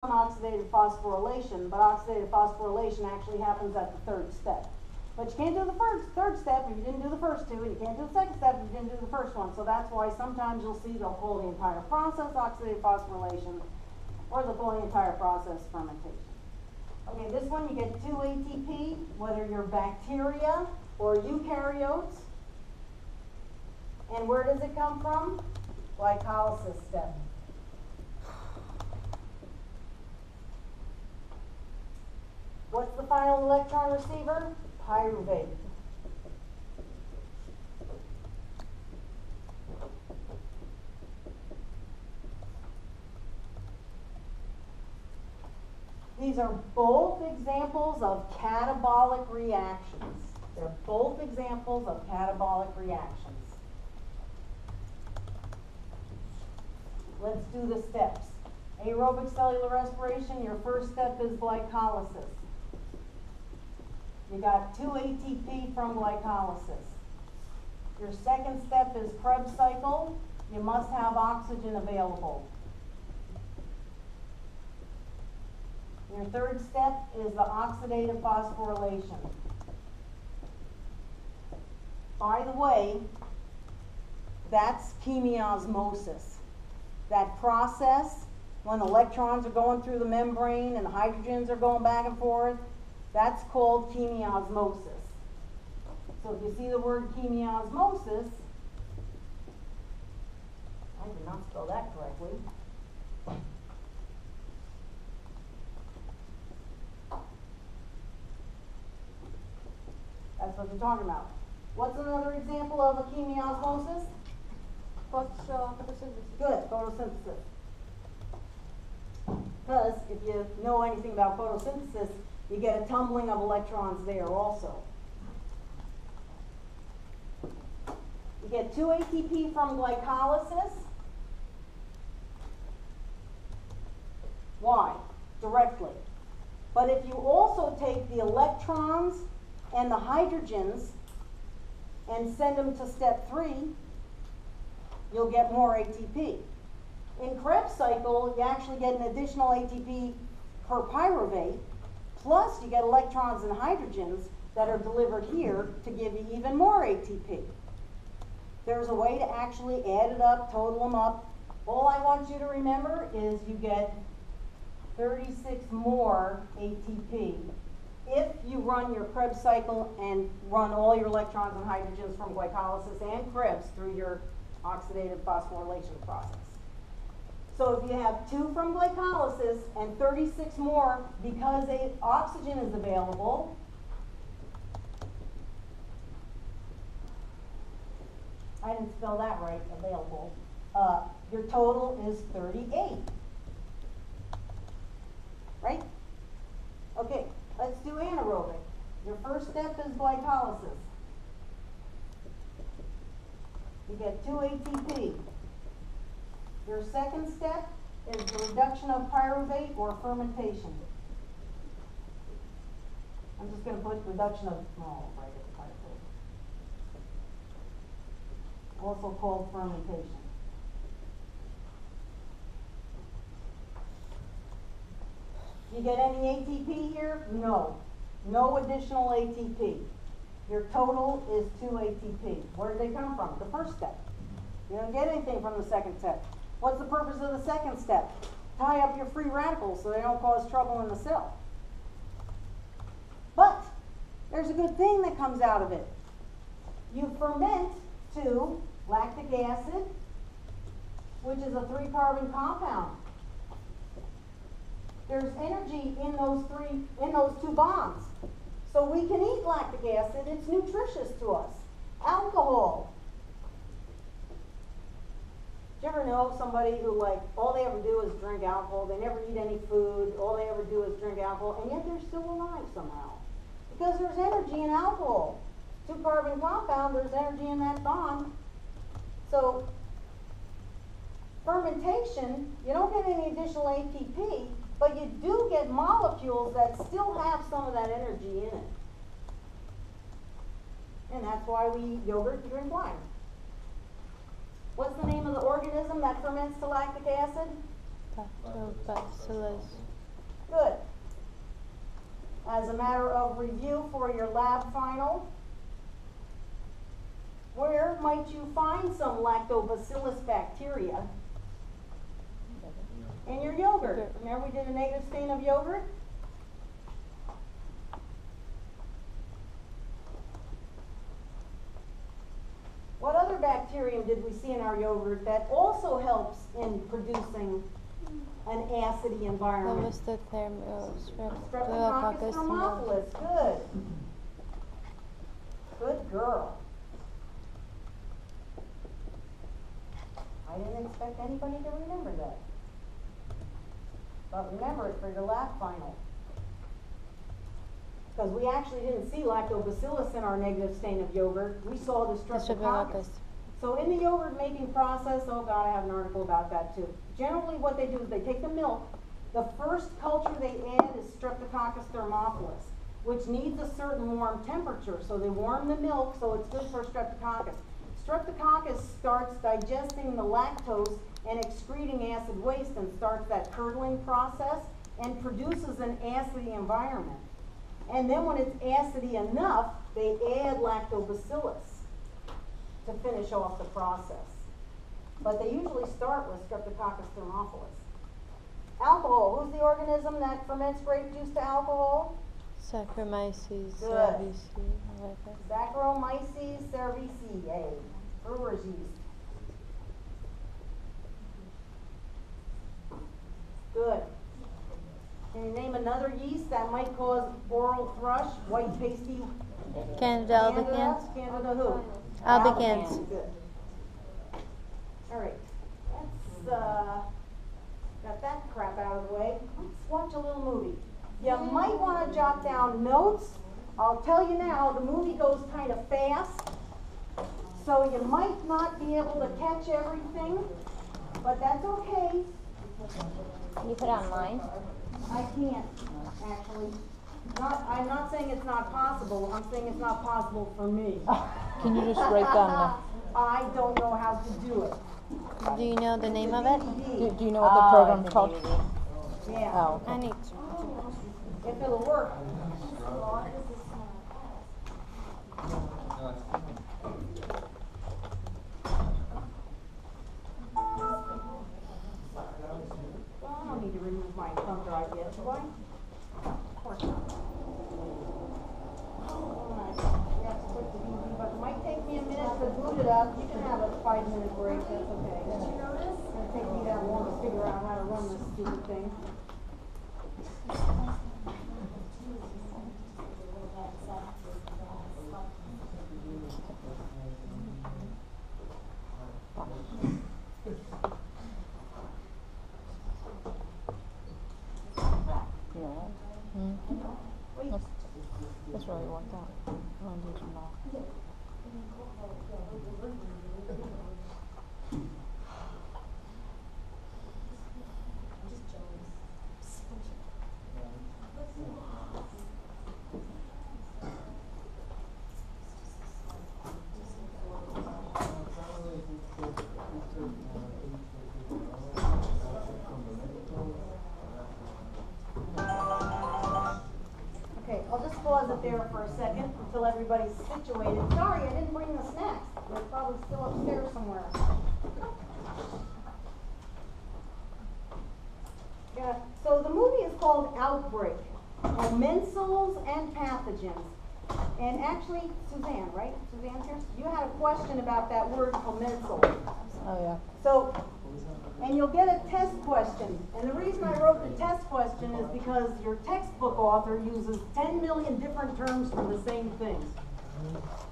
oxidative phosphorylation, but oxidative phosphorylation actually happens at the third step. But you can't do the third step if you didn't do the first two, and you can't do the second step if you didn't do the first one. So that's why sometimes you'll see they'll call the entire process oxidative phosphorylation, or they'll call the entire process fermentation. Okay, this one you get 2 ATP, whether you're bacteria or eukaryotes. And where does it come from? Glycolysis step. What's the final electron receiver? Pyruvate. These are both examples of catabolic reactions. They're both examples of catabolic reactions. Let's do the steps. Aerobic cellular respiration, your first step is glycolysis. You got 2 ATP from glycolysis. Your second step is Krebs cycle. You must have oxygen available. Your third step is the oxidative phosphorylation. By the way, that's chemiosmosis. That process, when electrons are going through the membrane and the hydrogens are going back and forth, that's called chemiosmosis. So if you see the word chemiosmosis, I did not spell that correctly. That's what you're talking about. What's another example of a chemiosmosis? Photosynthesis. Good, photosynthesis. Because if you know anything about photosynthesis, you get a tumbling of electrons there also. You get 2 ATP from glycolysis. Why? Directly. But if you also take the electrons and the hydrogens and send them to step 3, you'll get more ATP. In Krebs cycle, you actually get an additional ATP per pyruvate, plus you get electrons and hydrogens that are delivered here to give you even more ATP. There's a way to actually add it up, total them up. All I want you to remember is you get 36 more ATP if you run your Krebs cycle and run all your electrons and hydrogens from glycolysis and Krebs through your oxidative phosphorylation process. So if you have 2 from glycolysis and 36 more because oxygen is available, I didn't spell that right, available, your total is 38. Right? Okay, let's do anaerobic. Your first step is glycolysis. You get 2 ATP. Your second step is the reduction of pyruvate or fermentation. I'm just going to put reduction of right at the pyruvate. Also called fermentation. You get any ATP here? No. No additional ATP. Your total is 2 ATP. Where did they come from? The first step. You don't get anything from the second step. What's the purpose of the second step? Tie up your free radicals so they don't cause trouble in the cell. But there's a good thing that comes out of it. You ferment to lactic acid, which is a 3-carbon compound. There's energy in those 2 bonds. So we can eat lactic acid, it's nutritious to us. Alcohol. Do you ever know somebody who all they ever do is drink alcohol, they never eat any food, all they ever do is drink alcohol, and yet they're still alive somehow? Because there's energy in alcohol. 2-carbon compound, there's energy in that bond. So fermentation, you don't get any additional ATP, but you do get molecules that still have some of that energy in it. And that's why we eat yogurt and drink wine. What's the name of the organism that ferments to lactic acid? Lactobacillus. Good. As a matter of review for your lab final, where might you find some lactobacillus bacteria in your yogurt? Remember we did a negative stain of yogurt? What other bacterium did we see in our yogurt that also helps in producing an acidy environment? Streptococcus thermophilus. Good. Good girl. I didn't expect anybody to remember that. But remember it for your lab final. Because we actually didn't see lactobacillus in our negative stain of yogurt. We saw the streptococcus. So in the yogurt making process, oh God, I have an article about that too. Generally what they do is they take the milk. The first culture they add is Streptococcus thermophilus, which needs a certain warm temperature. So they warm the milk so it's good for Streptococcus. Streptococcus starts digesting the lactose and excreting acid waste and starts that curdling process and produces an acidy environment. And then when it's acidy enough, they add lactobacillus to finish off the process. But they usually start with Streptococcus thermophilus. Alcohol, who's the organism that ferments grape juice to alcohol? Saccharomyces cerevisiae. Saccharomyces cerevisiae, brewer's yeast. Good. Can you name another yeast that might cause oral thrush, white pasty? Candida albicans. Candida who? Albicans. Good. All right. Let's got that crap out of the way. Let's watch a little movie. You might want to jot down notes. I'll tell you now, the movie goes kind of fast, so you might not be able to catch everything, but that's okay. Can you put it online? I can't, actually. I'm not saying it's not possible. I'm saying it's not possible for me. Can you just write down I don't know how to do it. Do you know the name of it? do you know what the program's it's a called? DVD. Yeah. Oh, I need to. If it'll work. Well, I don't need to remove my thumb drive yet, do I? Of course not. You have to click the DVD button. It might take me a minute to boot it up. You can have a 5-minute break, that's okay. Did you notice? It's going to take me that long to figure out how to run this stupid thing. that's really worked out. I'm gonna do some more. Okay, I'll just pause it there for a second until everybody's situated. Sorry, I didn't bring the snacks. They're probably still upstairs somewhere. Yeah, so the movie is called Outbreak, Commensals and Pathogens. And actually, Suzanne, right? Suzanne's here? You had a question about that word commensal. Oh yeah. So, and you'll get a test question. And the reason I wrote the test question is because your textbook author uses 10 million different terms for the same thing.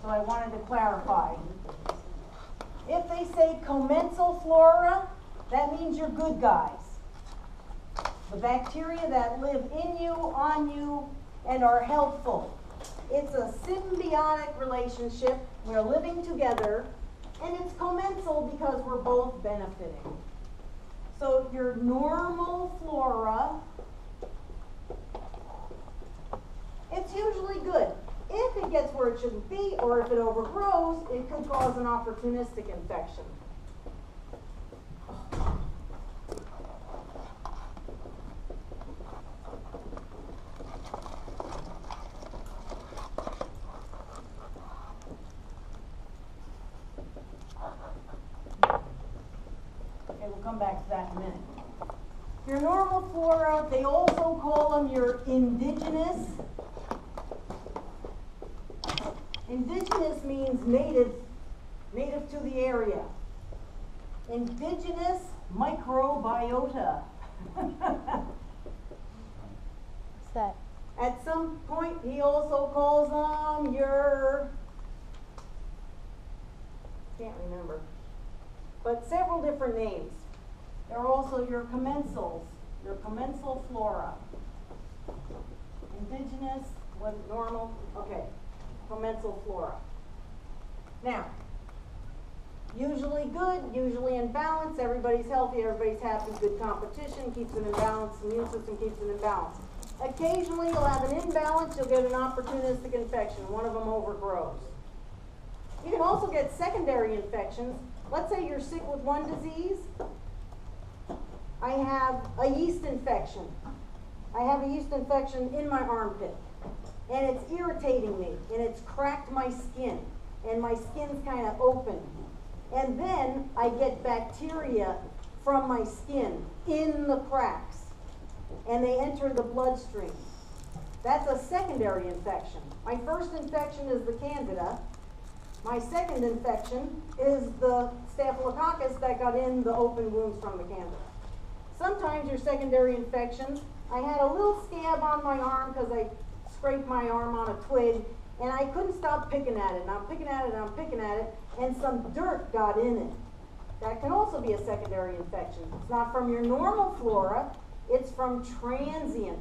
So I wanted to clarify. If they say commensal flora, that means you're good guys. The bacteria that live in you, on you, and are helpful. It's a symbiotic relationship. We're living together, and it's commensal because we're both benefiting. So your normal flora, it's usually good. If it gets where it shouldn't be, or if it overgrows, it could cause an opportunistic infection. come back to that in a minute. Your normal flora, they also call them your indigenous. Indigenous means native to the area. Indigenous microbiota. What's that? At some point, he also calls them your, can't remember, but several different names. They're also your commensals, your commensal flora. Indigenous, what normal, okay, commensal flora. Now, usually good, usually in balance, everybody's healthy, everybody's happy, good competition, keeps them in balance, immune system keeps them in balance. Occasionally you'll have an imbalance, you'll get an opportunistic infection, one of them overgrows. You can also get secondary infections. Let's say you're sick with one disease. I have a yeast infection. I have a yeast infection in my armpit, and it's irritating me, and it's cracked my skin, and my skin's kind of open. And then I get bacteria from my skin in the cracks, and they enter the bloodstream. That's a secondary infection. My first infection is the Candida. My second infection is the Staphylococcus that got in the open wounds from the Candida. Sometimes your secondary infections, I had a little scab on my arm because I scraped my arm on a twig, and I couldn't stop picking at it, and I'm picking at it, and I'm picking at it, and some dirt got in it. That can also be a secondary infection. It's not from your normal flora, it's from transient